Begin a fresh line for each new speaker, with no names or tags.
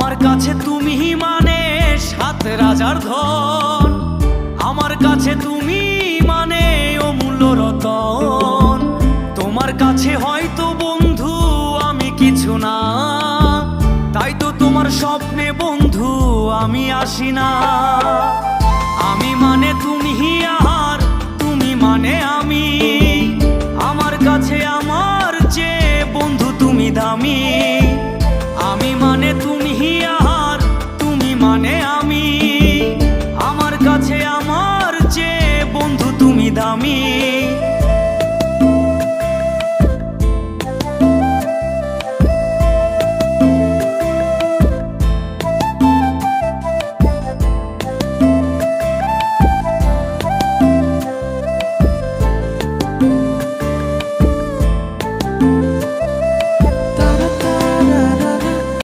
আমার কাছে তুমি মানে 7 রাজার ধন, আমার কাছে তুমি মানে অমূল্য রতন। তোমার কাছে হয়তো বন্ধু আমি কিছু না, তাই তো তোমার স্বপ্নে বন্ধু আমি আসি না। আমি মানে তুমি আর তুমি মানে আমি।